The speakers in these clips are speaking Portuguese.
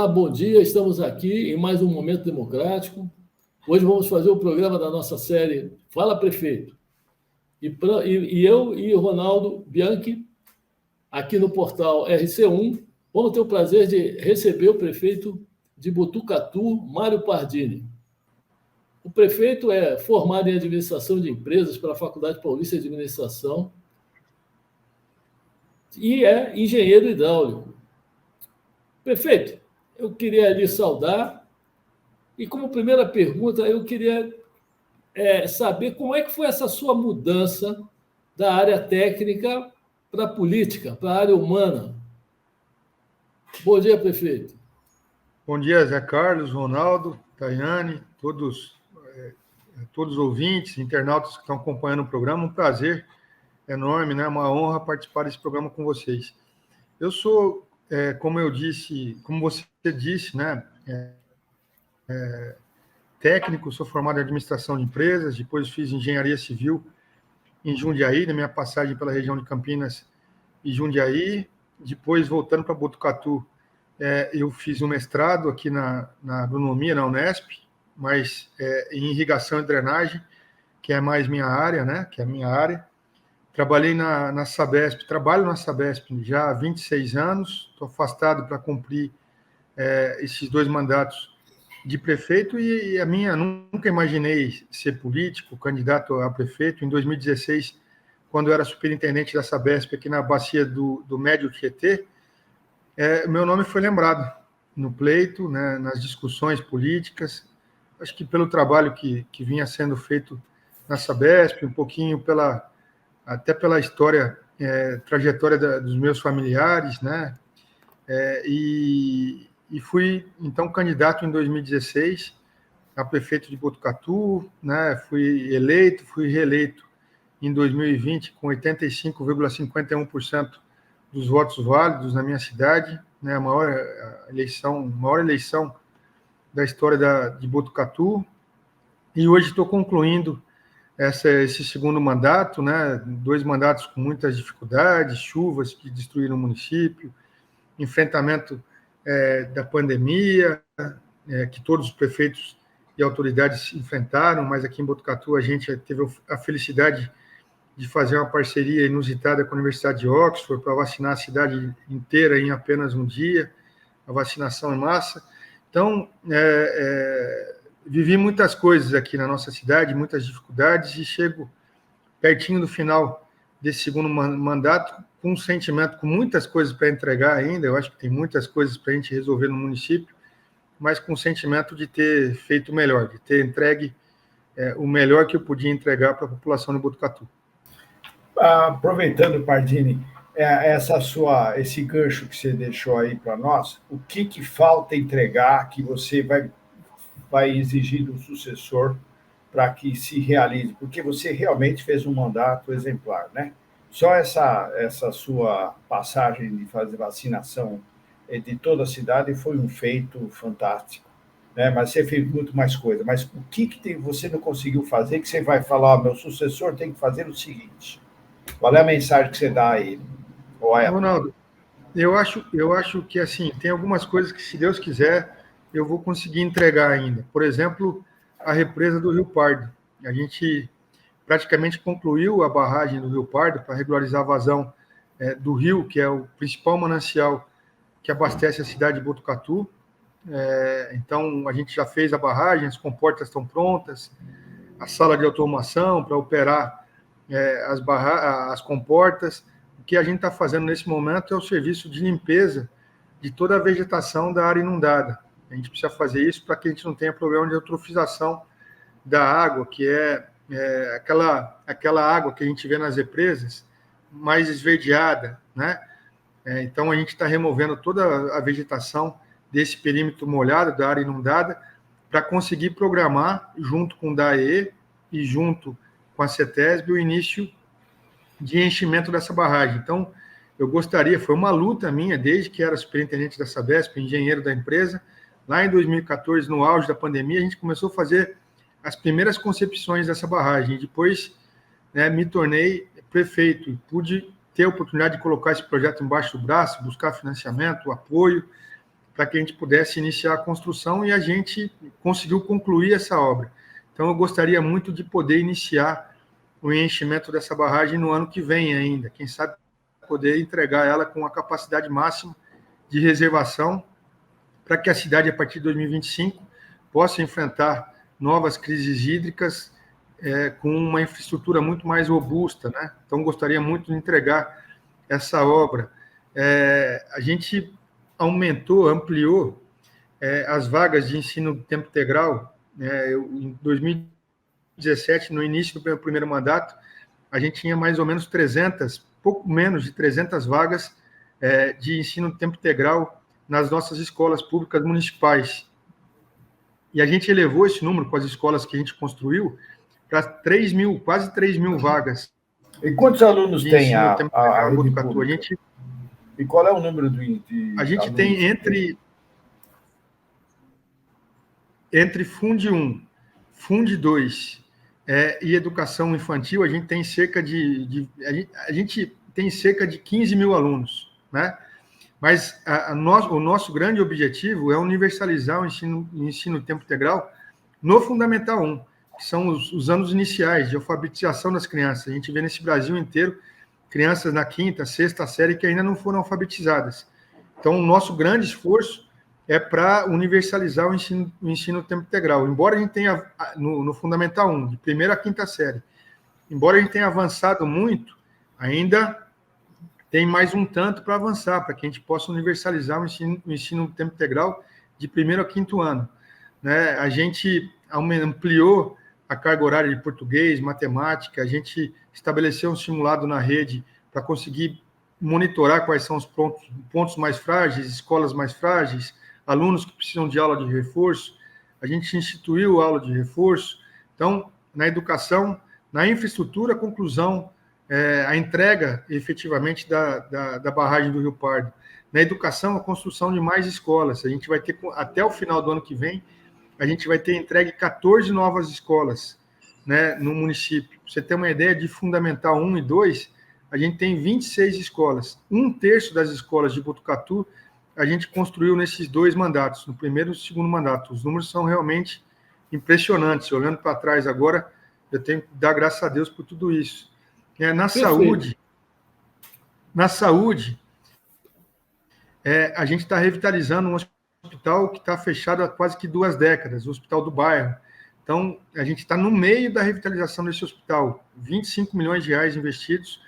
Olá, bom dia. Estamos aqui em mais um Momento Democrático. Hoje vamos fazer o programa da nossa série Fala Prefeito. E eu e o Ronaldo Bianchi, aqui no portal RC1, vamos ter o prazer de receber o prefeito de Botucatu, Mário Pardini. O prefeito é formado em Administração de Empresas pela Faculdade Paulista de Administração e é engenheiro hidráulico. Prefeito, eu queria lhe saudar e, como primeira pergunta, eu queria saber como é que foi essa sua mudança da área técnica para a política, para a área humana. Bom dia, prefeito. Bom dia, Zé Carlos, Ronaldo, Tayane, todos os ouvintes, internautas que estão acompanhando o programa. Um prazer enorme, né? Uma honra participar desse programa com vocês. Eu sou, como você disse, né? Técnico, sou formado em administração de empresas, depois fiz engenharia civil em Jundiaí, na minha passagem pela região de Campinas e Jundiaí. Depois, voltando para Botucatu, eu fiz um mestrado aqui na agronomia, na Unesp, mas em irrigação e drenagem, que é mais minha área, né? Que é a minha área. Trabalhei na Sabesp, trabalho na Sabesp já há 26 anos, estou afastado para cumprir esses 2 mandatos de prefeito e nunca imaginei ser político, candidato a prefeito. Em 2016, quando eu era superintendente da Sabesp aqui na bacia do Médio Tietê, meu nome foi lembrado no pleito, né, nas discussões políticas, acho que pelo trabalho que vinha sendo feito na Sabesp, um pouquinho até pela história, trajetória dos meus familiares, né, e fui, então, candidato em 2016 a prefeito de Botucatu, né? Fui reeleito em 2020 com 85,51% dos votos válidos na minha cidade, né? A maior eleição da história de Botucatu. E hoje estou concluindo esse segundo mandato, né? 2 mandatos com muitas dificuldades, chuvas que destruíram o município, enfrentamento da pandemia, que todos os prefeitos e autoridades enfrentaram, mas aqui em Botucatu a gente teve a felicidade de fazer uma parceria inusitada com a Universidade de Oxford para vacinar a cidade inteira em apenas um dia, a vacinação em massa. Então, vivi muitas coisas aqui na nossa cidade, muitas dificuldades, e chego pertinho do final desse segundo mandato com um sentimento, com muitas coisas para entregar ainda. Eu acho que tem muitas coisas para a gente resolver no município, mas com o sentimento de ter feito o melhor, de ter entregue o melhor que eu podia entregar para a população de Botucatu. Aproveitando, Pardini, esse gancho que você deixou aí para nós, o que falta entregar que você vai exigir do sucessor para que se realize? Porque você realmente fez um mandato exemplar, né? Só essa sua passagem de fazer vacinação de toda a cidade foi um feito fantástico, né? Mas você fez muito mais coisa. Mas o que você não conseguiu fazer que você vai falar, meu sucessor tem que fazer o seguinte? Qual é a mensagem que você dá a ele? Ronaldo, eu acho que, assim, tem algumas coisas que, se Deus quiser, eu vou conseguir entregar ainda. Por exemplo, a represa do Rio Pardo. A gente praticamente concluiu a barragem do Rio Pardo para regularizar a vazão do rio, que é o principal manancial que abastece a cidade de Botucatu. Então, a gente já fez a barragem, as comportas estão prontas, a sala de automação para operar as comportas. O que a gente está fazendo nesse momento é o serviço de limpeza de toda a vegetação da área inundada. A gente precisa fazer isso para que a gente não tenha problema de eutrofização da água, que é aquela água que a gente vê nas represas, mais esverdeada, né? Então, a gente está removendo toda a vegetação desse perímetro molhado, da área inundada, para conseguir programar, junto com o DAE e junto com a CETESB, o início de enchimento dessa barragem. Então, eu gostaria, foi uma luta minha, desde que era superintendente da Sabesp, engenheiro da empresa, lá em 2014, no auge da pandemia, a gente começou a fazer as primeiras concepções dessa barragem. Depois, me tornei prefeito e pude ter a oportunidade de colocar esse projeto embaixo do braço, buscar financiamento, apoio, para que a gente pudesse iniciar a construção, e a gente conseguiu concluir essa obra. Então, eu gostaria muito de poder iniciar o enchimento dessa barragem no ano que vem ainda, quem sabe poder entregar ela com a capacidade máxima de reservação, para que a cidade, a partir de 2025, possa enfrentar novas crises hídricas com uma infraestrutura muito mais robusta, né? Então, gostaria muito de entregar essa obra. A gente ampliou as vagas de ensino de tempo integral. Em 2017, no início do meu primeiro mandato, a gente tinha mais ou menos 300, pouco menos de 300 vagas de ensino de tempo integral nas nossas escolas públicas municipais. E a gente elevou esse número com as escolas que a gente construiu para 3 mil, quase 3 mil vagas. E quantos alunos tem a rede Botucatu? pública? E qual é o número de a gente tem entre Funde 1, Funde 2 e educação infantil, a gente tem cerca de 15 mil alunos, né? Mas o nosso grande objetivo é universalizar o ensino tempo integral no Fundamental 1, que são os anos iniciais de alfabetização das crianças. A gente vê nesse Brasil inteiro crianças na 5ª, 6ª série que ainda não foram alfabetizadas. Então, o nosso grande esforço é para universalizar o ensino tempo integral. Embora a gente tenha, no Fundamental 1, de 1ª a 5ª série, embora a gente tenha avançado muito, ainda tem mais um tanto para avançar, para que a gente possa universalizar o ensino tempo integral de 1º ao 5º ano, né? A gente ampliou a carga horária de português, matemática, a gente estabeleceu um simulado na rede para conseguir monitorar quais são os pontos mais frágeis, escolas mais frágeis, alunos que precisam de aula de reforço. A gente instituiu aula de reforço. Então, na educação, na infraestrutura, a conclusão, a entrega, efetivamente, da barragem do Rio Pardo. Na educação, a construção de mais escolas. A gente vai ter, até o final do ano que vem, a gente vai ter entregue 14 novas escolas, né, no município. Pra você ter uma ideia, de Fundamental 1 e 2, a gente tem 26 escolas. 1/3 das escolas de Botucatu a gente construiu nesses 2 mandatos, no primeiro e no segundo mandato. Os números são realmente impressionantes. Olhando para trás agora, eu tenho que dar graças a Deus por tudo isso. Na saúde, a gente está revitalizando um hospital que está fechado há quase que 2 décadas, o Hospital do Bairro. Então, a gente está no meio da revitalização desse hospital. 25 milhões de reais investidos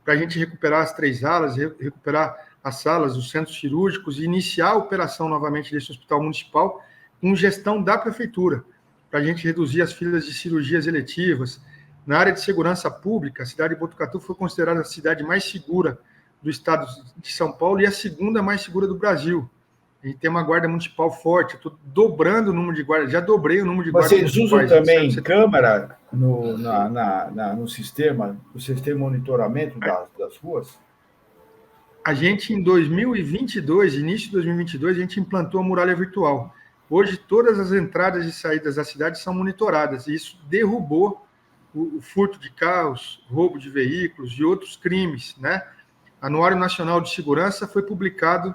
para a gente recuperar as 3 alas, recuperar as salas, os centros cirúrgicos e iniciar a operação novamente desse hospital municipal com gestão da prefeitura, para a gente reduzir as filas de cirurgias eletivas. Na área de segurança pública, a cidade de Botucatu foi considerada a cidade mais segura do estado de São Paulo e a 2ª mais segura do Brasil. A gente tem uma guarda municipal forte, estou dobrando o número de guardas, já dobrei o número de guardas municipais. Vocês usam também câmera no sistema, o sistema de monitoramento das ruas? A gente, em 2022, início de 2022, a gente implantou a muralha virtual. Hoje, todas as entradas e saídas da cidade são monitoradas, e isso derrubou o furto de carros, roubo de veículos e outros crimes, né? O Anuário Nacional de Segurança foi publicado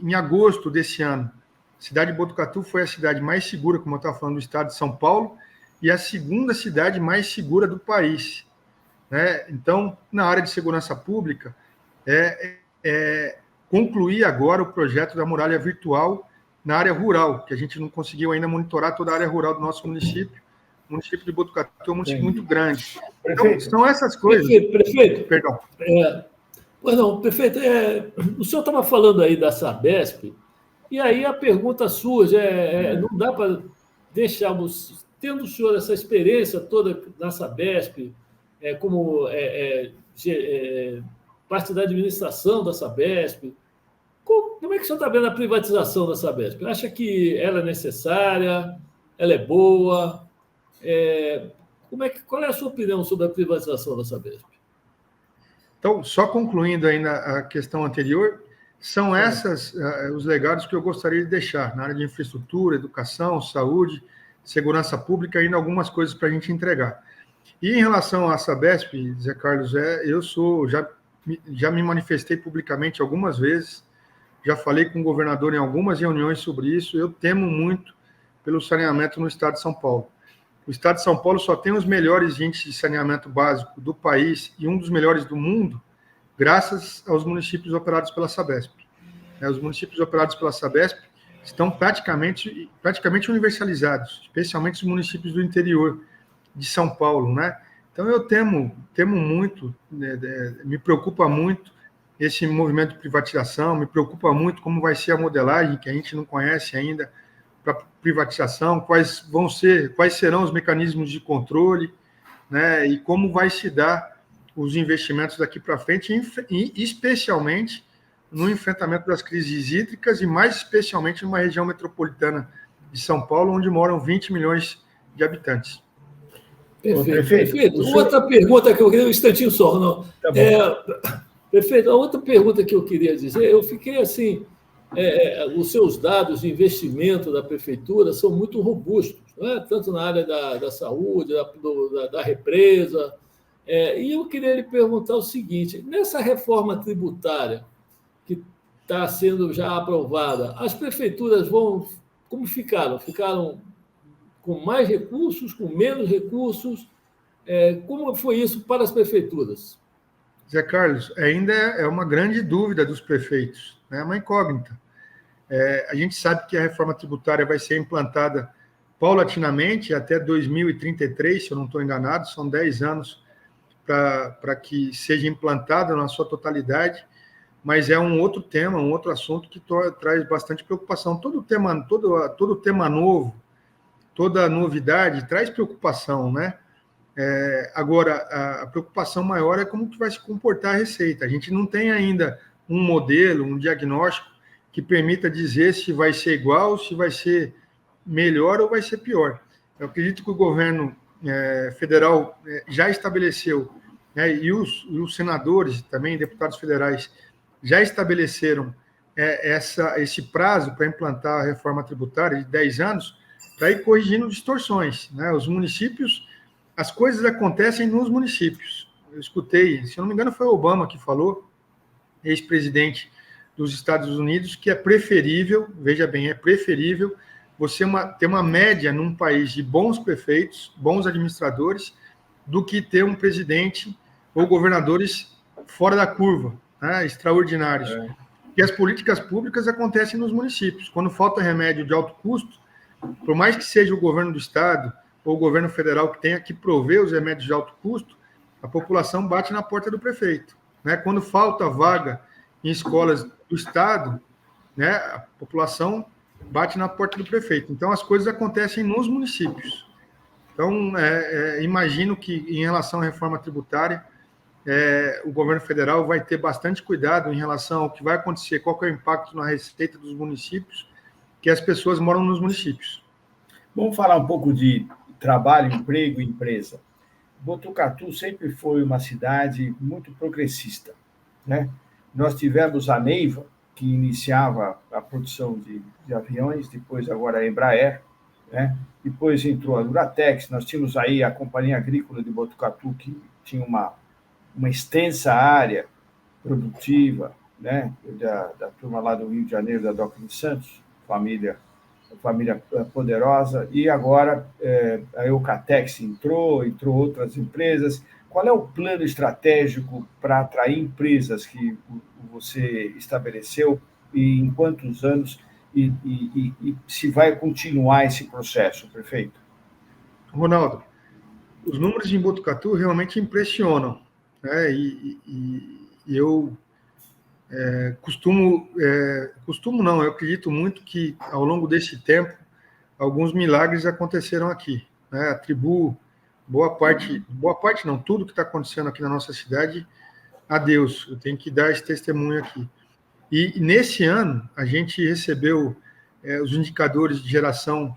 em agosto desse ano. A cidade de Botucatu foi a cidade mais segura, como eu estava falando, do estado de São Paulo, e a 2ª cidade mais segura do país, né? Então, na área de segurança pública, concluir agora o projeto da muralha virtual na área rural, que a gente não conseguiu ainda monitorar toda a área rural do nosso município. O município de Botucatu é um município muito grande. Então, são essas coisas. Prefeito. Perdão. Prefeito, o senhor estava falando aí da Sabesp, e aí a pergunta surge, não dá para deixarmos, tendo o senhor essa experiência toda na Sabesp, como parte da administração da Sabesp, como é que o senhor está vendo a privatização da Sabesp? Acha que ela é necessária? Ela é boa? Qual é a sua opinião sobre a privatização da Sabesp? Então, só concluindo ainda a questão anterior, são essas os legados que eu gostaria de deixar na área de infraestrutura, educação, saúde, segurança pública, ainda algumas coisas para a gente entregar. E em relação à Sabesp, Zé Carlos, já me manifestei publicamente algumas vezes, já falei com o governador em algumas reuniões sobre isso, eu temo muito pelo saneamento no estado de São Paulo. O estado de São Paulo só tem os melhores índices de saneamento básico do país e um dos melhores do mundo, graças aos municípios operados pela Sabesp. Os municípios operados pela Sabesp estão praticamente universalizados, especialmente os municípios do interior de São Paulo, né? Então, eu temo muito, me preocupa muito esse movimento de privatização, me preocupa muito como vai ser a modelagem, que a gente não conhece ainda, para privatização, quais serão os mecanismos de controle, né? E como vai se dar os investimentos daqui para frente, e especialmente no enfrentamento das crises hídricas e mais especialmente numa região metropolitana de São Paulo, onde moram 20 milhões de habitantes. Perfeito. Outra pergunta que eu queria, um instantinho só, não. Tá perfeito. A outra pergunta que eu queria dizer, eu fiquei assim, os seus dados de investimento da prefeitura são muito robustos, né? Tanto na área da saúde, da represa. E eu queria lhe perguntar o seguinte: nessa reforma tributária que está sendo já aprovada, as prefeituras como ficaram? Ficaram com mais recursos, com menos recursos? Como foi isso para as prefeituras? Zé Carlos, ainda é uma grande dúvida dos prefeitos, né? É uma incógnita. A gente sabe que a reforma tributária vai ser implantada paulatinamente até 2033, se eu não estou enganado, são 10 anos para que seja implantada na sua totalidade, mas é um outro tema, um outro assunto que traz bastante preocupação. Todo tema novo, toda novidade traz preocupação, né? Agora, a preocupação maior é como que vai se comportar a Receita. A gente não tem ainda um modelo, um diagnóstico que permita dizer se vai ser igual, se vai ser melhor ou vai ser pior. Eu acredito que o governo federal já estabeleceu, né, e os senadores também, deputados federais, já estabeleceram esse prazo para implantar a reforma tributária de 10 anos, para ir corrigindo distorções, né? Os municípios, as coisas acontecem nos municípios. Eu escutei, se eu não me engano, foi o Obama que falou, ex-presidente dos Estados Unidos, que é preferível, veja bem, é preferível você ter uma média num país de bons prefeitos, bons administradores, do que ter um presidente ou governadores fora da curva, né, extraordinários. E as políticas públicas acontecem nos municípios. Quando falta remédio de alto custo, por mais que seja o governo do estado ou o governo federal que tenha que prover os remédios de alto custo, a população bate na porta do prefeito, né? Quando falta vaga em escolas do estado, né, a população bate na porta do prefeito. Então, as coisas acontecem nos municípios. Então, imagino que, em relação à reforma tributária, o governo federal vai ter bastante cuidado em relação ao que vai acontecer, qual que é o impacto na receita dos municípios, que as pessoas moram nos municípios. Vamos falar um pouco de trabalho, emprego e empresa. Botucatu sempre foi uma cidade muito progressista, né? Nós tivemos a Neiva, que iniciava a produção de aviões, depois agora a Embraer, né? Depois entrou a Duratex, nós tínhamos aí a Companhia Agrícola de Botucatu, que tinha uma extensa área produtiva, né? Da turma lá do Rio de Janeiro, da Doca de Santos, família poderosa, e agora a Eucatex entrou outras empresas. Qual é o plano estratégico para atrair empresas que você estabeleceu e em quantos anos e se vai continuar esse processo, prefeito? Ronaldo, os números de Botucatu realmente impressionam, né? E eu eu acredito muito que ao longo desse tempo alguns milagres aconteceram aqui, né? Atribuo boa parte não, tudo que está acontecendo aqui na nossa cidade a Deus. Eu tenho que dar esse testemunho aqui. E nesse ano a gente recebeu os indicadores de geração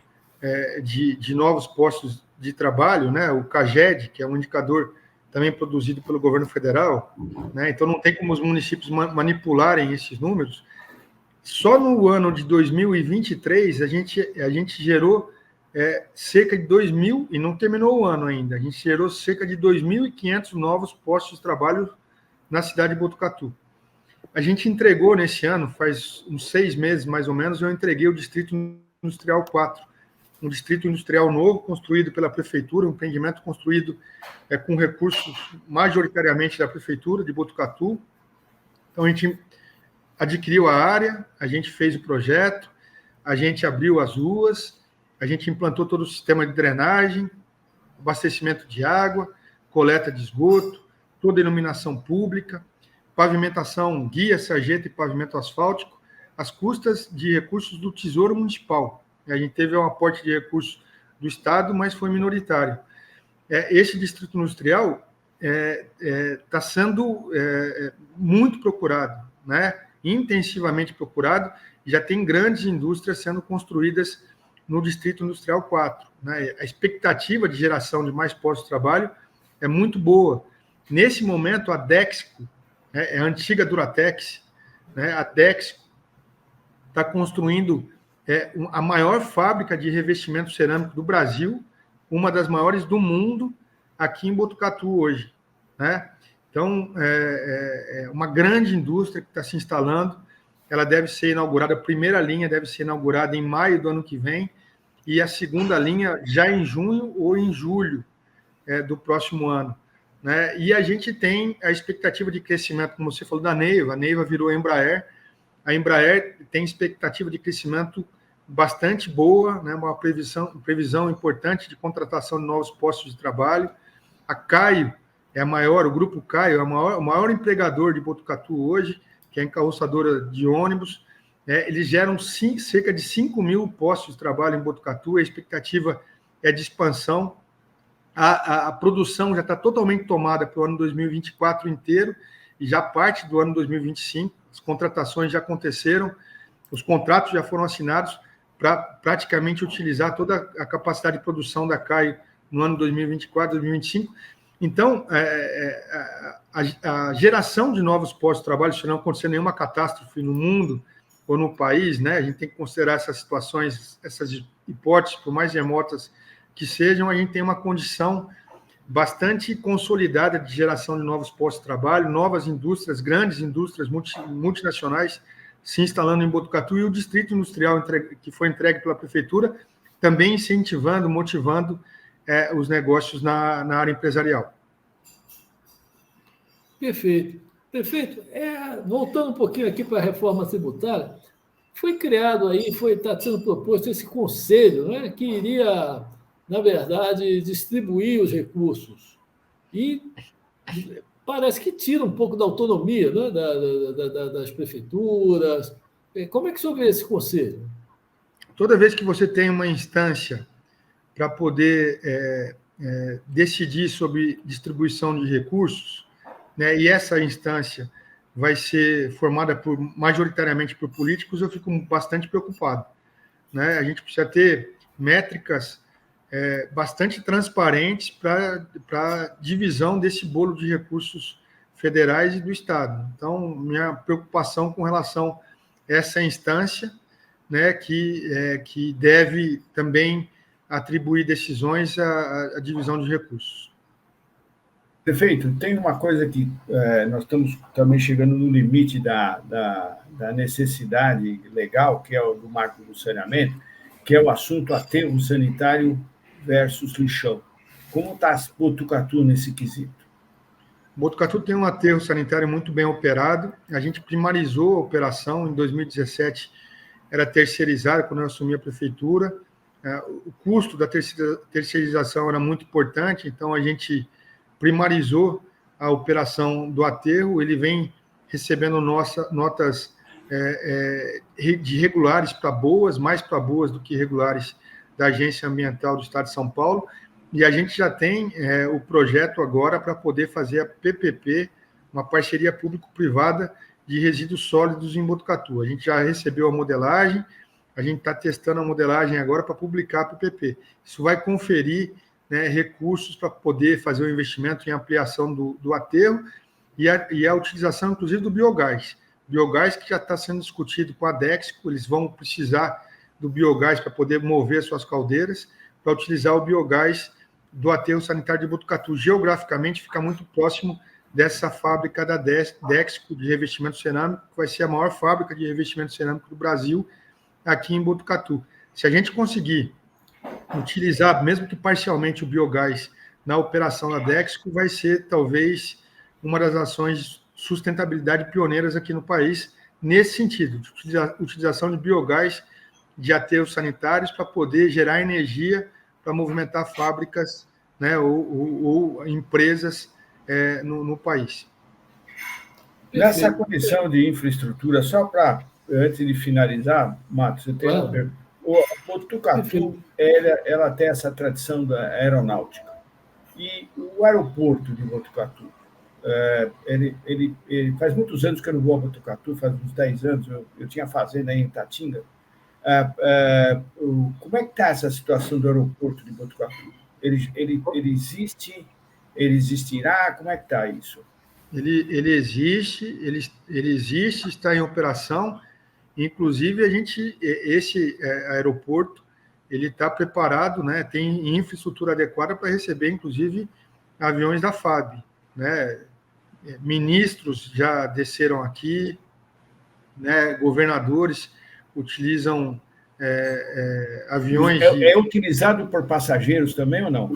de novos postos de trabalho, né? O CAGED, que é um indicador também produzido pelo governo federal, né? Então não tem como os municípios manipularem esses números. Só no ano de 2023 a gente gerou cerca de 2.000, e não terminou o ano ainda, a gente gerou cerca de 2.500 novos postos de trabalho na cidade de Botucatu. A gente entregou nesse ano, faz uns 6 meses mais ou menos, eu entreguei o Distrito Industrial 4, um distrito industrial novo, construído pela prefeitura, um empreendimento construído com recursos majoritariamente da prefeitura de Botucatu. Então, a gente adquiriu a área, a gente fez o projeto, a gente abriu as ruas, a gente implantou todo o sistema de drenagem, abastecimento de água, coleta de esgoto, toda a iluminação pública, pavimentação guia, sarjeta e pavimento asfáltico, às custas de recursos do Tesouro Municipal. A gente teve um aporte de recursos do Estado, mas foi minoritário. Esse distrito industrial está sendo muito procurado, né? Intensivamente procurado, já tem grandes indústrias sendo construídas no Distrito Industrial 4. Né? A expectativa de geração de mais postos de trabalho é muito boa. Nesse momento, a Dexco, a antiga Duratex, né? A Dexco está construindo a maior fábrica de revestimento cerâmico do Brasil, uma das maiores do mundo, aqui em Botucatu hoje. Né? Então, é uma grande indústria que está se instalando, ela deve ser inaugurada, a primeira linha deve ser inaugurada em maio do ano que vem, e a segunda linha já em junho ou em julho do próximo ano. Né? E a gente tem a expectativa de crescimento, como você falou, da Neiva. A Neiva virou a Embraer tem expectativa de crescimento bastante boa, né? Uma previsão importante de contratação de novos postos de trabalho. A Caio o grupo Caio é o maior empregador de Botucatu hoje, que é encarroçadora de ônibus. Eles geram cerca de 5.000 postos de trabalho em Botucatu, a expectativa é de expansão. A produção já está totalmente tomada para o ano 2024 inteiro, e já parte do ano 2025, as contratações já aconteceram, os contratos já foram assinados para praticamente utilizar toda a capacidade de produção da Caio no ano 2024, 2025. Então, a geração de novos postos de trabalho, se não acontecer nenhuma catástrofe no mundo ou no país, né, a gente tem que considerar essas situações, essas hipóteses, por mais remotas que sejam, a gente tem uma condição bastante consolidada de geração de novos postos de trabalho, novas indústrias, grandes indústrias multinacionais se instalando em Botucatu, e o distrito industrial que foi entregue pela prefeitura também incentivando, motivando os negócios na área empresarial. Perfeito. Prefeito, voltando um pouquinho aqui para a reforma tributária, foi criado aí, está sendo proposto esse conselho, né, que iria, na verdade, distribuir os recursos. E parece que tira um pouco da autonomia, né, das prefeituras. Como é que o senhor vê esse conselho? Toda vez que você tem uma instância para poder decidir sobre distribuição de recursos, né, e essa instância vai ser formada majoritariamente por políticos, eu fico bastante preocupado. Né? A gente precisa ter métricas bastante transparentes para divisão desse bolo de recursos federais e do Estado. Então, minha preocupação com relação a essa instância, né, que deve também atribuir decisões à divisão de recursos. Prefeito, tem uma coisa que nós estamos também chegando no limite da necessidade legal, que é o do marco do saneamento, que é o assunto aterro sanitário versus lixão. Como está Botucatu nesse quesito? Botucatu tem um aterro sanitário muito bem operado. A gente primarizou a operação em 2017, era terceirizada quando eu assumi a prefeitura. O custo da terceirização era muito importante, então a gente primarizou a operação do aterro. Ele vem recebendo notas de regulares para boas, mais para boas do que regulares da Agência Ambiental do Estado de São Paulo, e a gente já tem o projeto agora para poder fazer a PPP, uma parceria público-privada de resíduos sólidos em Botucatu. A gente já recebeu a modelagem, a gente está testando a modelagem agora para publicar a PPP. Isso vai conferir, né, recursos para poder fazer o investimento em ampliação do aterro e a utilização, inclusive, do biogás. Biogás que já está sendo discutido com a Dexco, eles vão precisar do biogás para poder mover suas caldeiras, para utilizar o biogás do aterro sanitário de Botucatu. Geograficamente, fica muito próximo dessa fábrica da Dexco de revestimento cerâmico, que vai ser a maior fábrica de revestimento cerâmico do Brasil, aqui em Botucatu. Se a gente conseguir utilizar, mesmo que parcialmente, o biogás na operação da Dexco, vai ser talvez uma das ações de sustentabilidade pioneiras aqui no país, nesse sentido, de utilização de biogás de aterros sanitários para poder gerar energia para movimentar fábricas, né, ou empresas no país. Nessa condição de infraestrutura, só para, antes de finalizar, Matos, eu tenho uma pergunta. O Botucatu, ela tem essa tradição da aeronáutica. E o aeroporto de Botucatu, ele faz muitos anos que eu não vou a Botucatu, faz uns 10 anos, eu tinha fazenda aí em Tatinga. Como é que está essa situação do aeroporto de Botucatu? Ele existe? Ele existirá? Como é que está isso? Ele existe, está em operação. Inclusive, esse aeroporto ele está preparado, né, tem infraestrutura adequada para receber, inclusive, aviões da FAB. Né? Ministros já desceram aqui, né, governadores utilizam aviões... É utilizado por passageiros também ou não?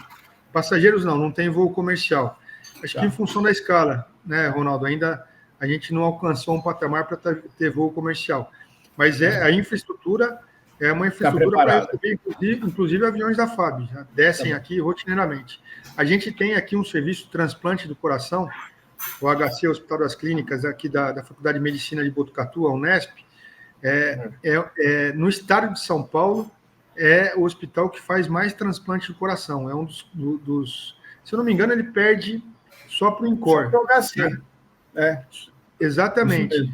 Passageiros não tem voo comercial. Acho que em função da escala, né, Ronaldo, ainda a gente não alcançou um patamar para ter voo comercial. Mas a infraestrutura é uma infraestrutura para receber, inclusive, aviões da FAB, já descem aqui rotineiramente. A gente tem aqui um serviço de transplante do coração, o HC, Hospital das Clínicas, aqui da Faculdade de Medicina de Botucatu, a Unesp. No estado de São Paulo, é o hospital que faz mais transplante do coração. É um dos se eu não me engano, ele perde só para o INCOR. Só para o HC. Né? Exatamente.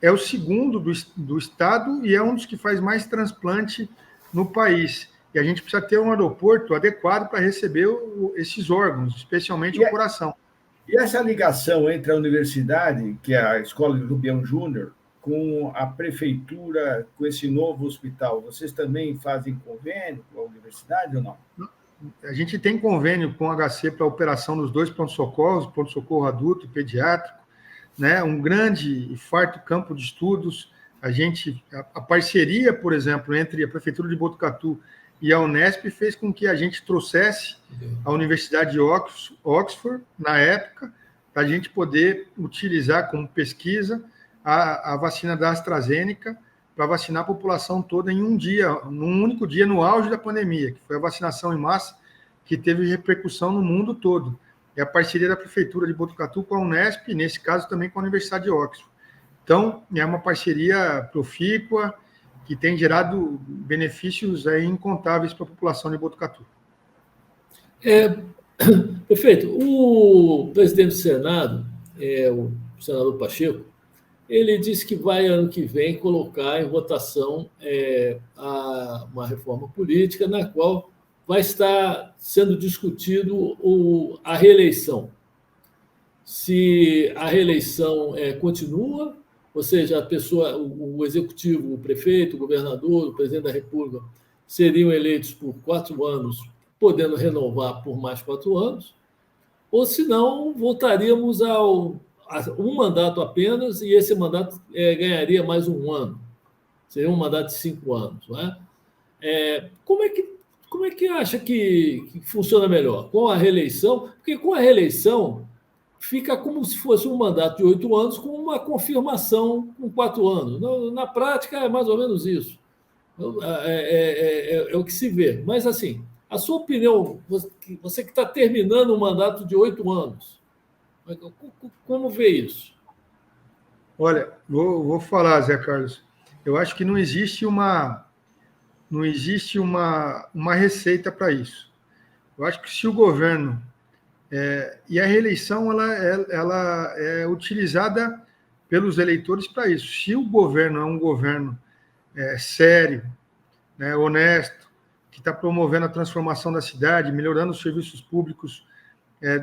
É o segundo do estado e é um dos que faz mais transplante no país. E a gente precisa ter um aeroporto adequado para receber esses órgãos, especialmente o coração. E essa ligação entre a universidade, que é a Escola de Rubião Júnior, com a prefeitura, com esse novo hospital, vocês também fazem convênio com a universidade ou não? A gente tem convênio com a HC para a operação dos 2 pronto-socorros, pronto-socorro adulto e pediátrico, né? Um grande e farto campo de estudos. A parceria, por exemplo, entre a Prefeitura de Botucatu e a Unesp fez com que a gente trouxesse a Universidade de Oxford, na época, para a gente poder utilizar como pesquisa a vacina da AstraZeneca para vacinar a população toda em num único dia, no auge da pandemia, que foi a vacinação em massa que teve repercussão no mundo todo. É a parceria da Prefeitura de Botucatu com a Unesp, e nesse caso também com a Universidade de Oxford. Então, é uma parceria profícua que tem gerado benefícios incontáveis para a população de Botucatu. Perfeito. O presidente do Senado, o senador Pacheco, ele disse que vai, ano que vem, colocar em votação uma reforma política na qual vai estar sendo discutido a reeleição. Se a reeleição continua, ou seja, a pessoa, o executivo, o prefeito, o governador, o presidente da República seriam eleitos por 4 anos, podendo renovar por mais 4 anos, ou se não, voltaríamos a um mandato apenas, e esse mandato ganharia mais 1 ano. Seria um mandato de 5 anos. Não é? Como é que acha que funciona melhor? Com a reeleição? Porque com a reeleição fica como se fosse um mandato de 8 anos com uma confirmação com 4 anos. Na prática, é mais ou menos isso. É o que se vê. Mas, assim, a sua opinião, você que está terminando um mandato de 8 anos, como vê isso? Olha, vou falar, Zé Carlos. Eu acho que não existe uma receita para isso. Eu acho que se o governo... e a reeleição ela é utilizada pelos eleitores para isso. Se o governo é um governo sério, né, honesto, que está promovendo a transformação da cidade, melhorando os serviços públicos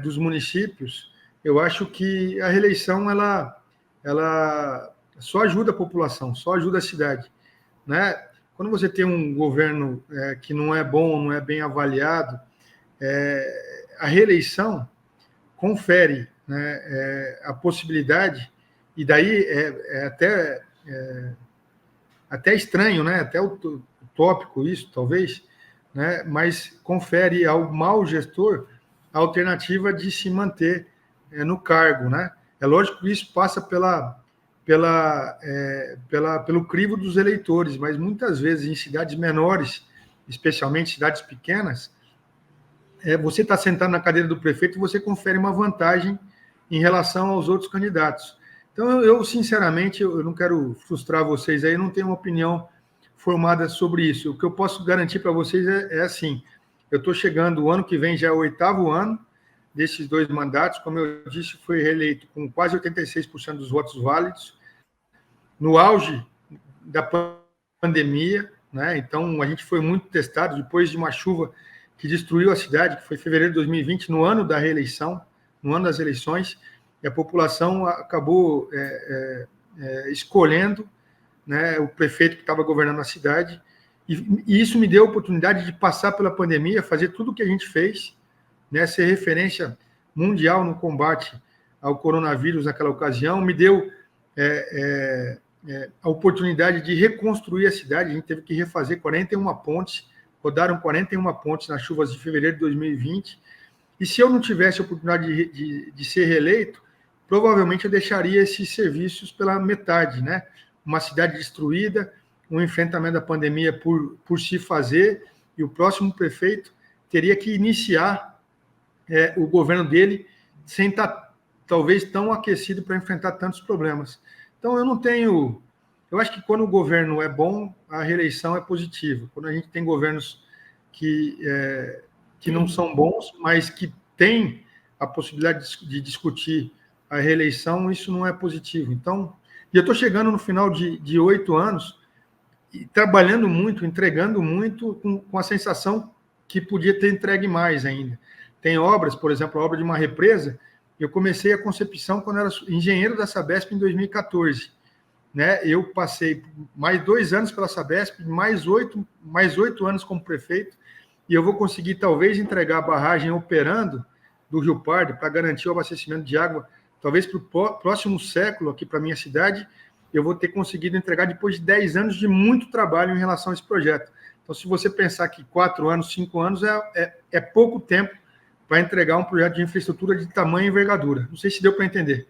dos municípios, eu acho que a reeleição ela só ajuda a população, só ajuda a cidade, né? Quando você tem um governo que não é bom, não é bem avaliado, a reeleição confere, né, a possibilidade, e daí até estranho, né, até utópico isso, talvez, né, mas confere ao mau gestor a alternativa de se manter no cargo, né? É lógico que isso passa pelo crivo dos eleitores, mas muitas vezes em cidades menores, especialmente cidades pequenas, você está sentado na cadeira do prefeito e você confere uma vantagem em relação aos outros candidatos. Então, eu sinceramente, eu não quero frustrar vocês aí, não tenho uma opinião formada sobre isso. O que eu posso garantir para vocês é assim, eu estou chegando, o ano que vem já é o 8º ano desses 2 mandatos, como eu disse, fui reeleito com quase 86% dos votos válidos, no auge da pandemia, né? Então a gente foi muito testado, depois de uma chuva que destruiu a cidade, que foi em fevereiro de 2020, no ano da reeleição, no ano das eleições, e a população acabou escolhendo, né, o prefeito que estava governando a cidade, e isso me deu a oportunidade de passar pela pandemia, fazer tudo o que a gente fez, né, ser referência mundial no combate ao coronavírus naquela ocasião, me deu a oportunidade de reconstruir a cidade. A gente teve que refazer 41 pontes, rodaram 41 pontes nas chuvas de fevereiro de 2020, e se eu não tivesse a oportunidade de ser reeleito, provavelmente eu deixaria esses serviços pela metade, né? Uma cidade destruída, um enfrentamento da pandemia por se fazer, e o próximo prefeito teria que iniciar o governo dele sem estar, talvez, tão aquecido para enfrentar tantos problemas. Então, eu acho que quando o governo é bom, a reeleição é positiva. Quando a gente tem governos que não são bons, mas que têm a possibilidade de discutir a reeleição, isso não é positivo. Então, e eu estou chegando no final de 8 anos e trabalhando muito, entregando muito, com a sensação que podia ter entregue mais ainda. Tem obras, por exemplo, a obra de uma represa, eu comecei a concepção quando era engenheiro da Sabesp em 2014. Né? Eu passei mais 2 anos pela Sabesp, mais 8 anos como prefeito, e eu vou conseguir talvez entregar a barragem operando do Rio Pardo para garantir o abastecimento de água, talvez para o próximo século aqui para a minha cidade, eu vou ter conseguido entregar depois de 10 anos de muito trabalho em relação a esse projeto. Então, se você pensar que 4 anos, 5 anos é pouco tempo para entregar um projeto de infraestrutura de tamanho e envergadura. Não sei se deu para entender.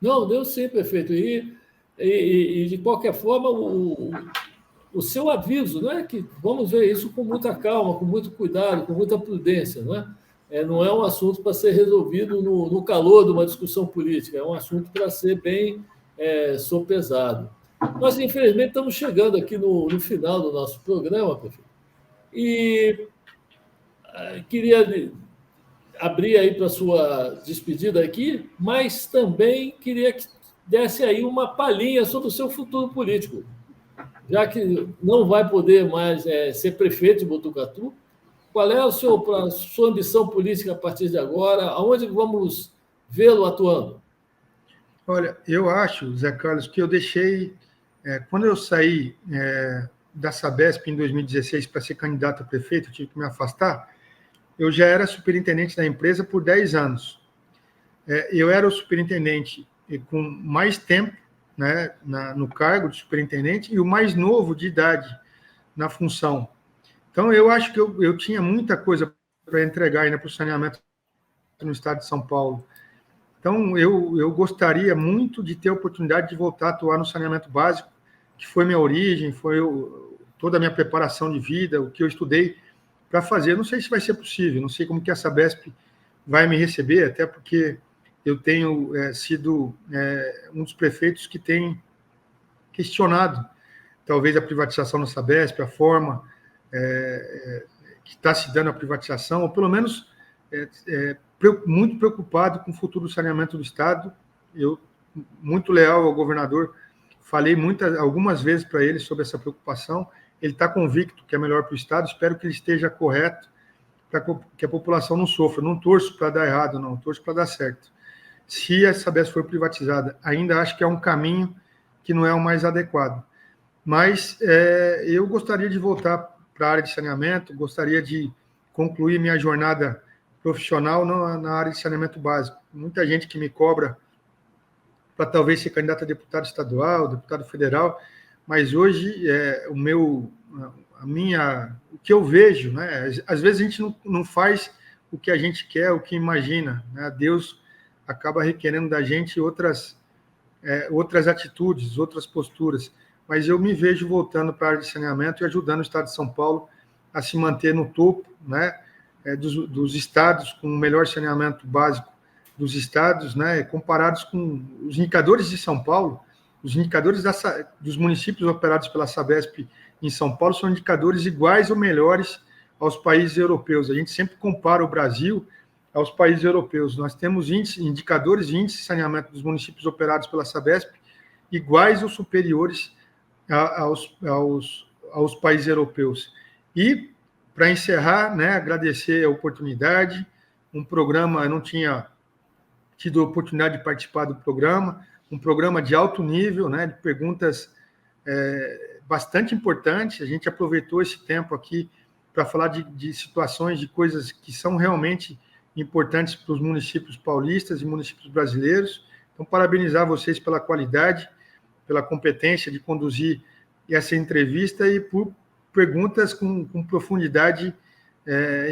Não, deu sim, prefeito. E de qualquer forma, o seu aviso, né, que vamos ver isso com muita calma, com muito cuidado, com muita prudência, não é? Não é um assunto para ser resolvido no calor de uma discussão política, é um assunto para ser bem sopesado. Nós, infelizmente, estamos chegando aqui no final do nosso programa, prefeito, e queria abrir aí para a sua despedida aqui, mas também queria que desse aí uma palhinha sobre o seu futuro político, já que não vai poder mais ser prefeito de Botucatu. Qual é a sua ambição política a partir de agora? Aonde vamos vê-lo atuando? Olha, eu acho, Zé Carlos, que eu deixei... quando eu saí da Sabesp em 2016 para ser candidato a prefeito, eu tive que me afastar, eu já era superintendente da empresa por 10 anos. Eu era o superintendente com mais tempo, né, no cargo de superintendente, e o mais novo de idade na função. Então, eu acho que eu tinha muita coisa para entregar ainda para o saneamento no estado de São Paulo. Então, eu gostaria muito de ter a oportunidade de voltar a atuar no saneamento básico, que foi minha origem, foi toda a minha preparação de vida, o que eu estudei para fazer. Não sei se vai ser possível, não sei como que a Sabesp vai me receber, até porque eu tenho sido um dos prefeitos que tem questionado, talvez, a privatização da Sabesp, a forma que está se dando a privatização, ou pelo menos muito preocupado com o futuro do saneamento do Estado. Eu, muito leal ao governador, falei algumas vezes para ele sobre essa preocupação. Ele está convicto que é melhor para o Estado, espero que ele esteja correto, para que a população não sofra. Não torço para dar errado, não, torço para dar certo. Se a Sabesp for privatizada, ainda acho que é um caminho que não é o mais adequado. Mas eu gostaria de voltar para a área de saneamento, gostaria de concluir minha jornada profissional na área de saneamento básico. Muita gente que me cobra para talvez ser candidato a deputado estadual, deputado federal, mas hoje o que eu vejo, né? Às vezes a gente não faz o que a gente quer, o que imagina, né? Deus acaba requerendo da gente outras atitudes, outras posturas, mas eu me vejo voltando para a área de saneamento e ajudando o Estado de São Paulo a se manter no topo, né? Dos estados com o melhor saneamento básico dos estados, né? Comparados com os indicadores de São Paulo, os indicadores dos municípios operados pela Sabesp em São Paulo são indicadores iguais ou melhores aos países europeus. A gente sempre compara o Brasil aos países europeus. Nós temos indicadores de índice de saneamento dos municípios operados pela Sabesp iguais ou superiores aos países europeus. E, para encerrar, né, agradecer a oportunidade, um programa, eu não tinha tido a oportunidade de participar do programa, um programa de alto nível, né, de perguntas bastante importantes. A gente aproveitou esse tempo aqui para falar de situações, de coisas que são realmente importantes para os municípios paulistas e municípios brasileiros. Então, parabenizar vocês pela qualidade, pela competência de conduzir essa entrevista e por perguntas com profundidade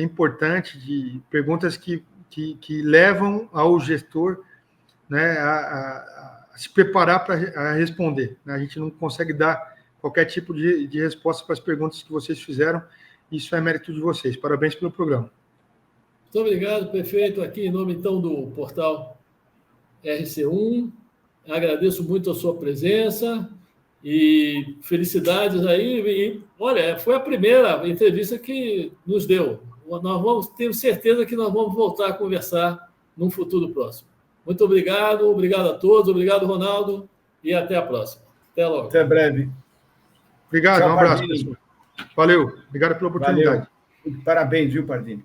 importante, de perguntas que levam ao gestor, né, a se preparar para responder. A gente não consegue dar qualquer tipo de resposta para as perguntas que vocês fizeram. Isso é mérito de vocês. Parabéns pelo programa. Muito obrigado, prefeito. Aqui, em nome, então, do portal RC1, agradeço muito a sua presença e felicidades aí. E, olha, foi a primeira entrevista que nos deu. Tenho certeza que nós vamos voltar a conversar num futuro próximo. Muito obrigado a todos, obrigado, Ronaldo, e até a próxima. Até logo. Até breve. Obrigado, Tchau, um abraço, Pardini. pessoal. Valeu, obrigado pela oportunidade. Valeu. Parabéns, viu, Pardini?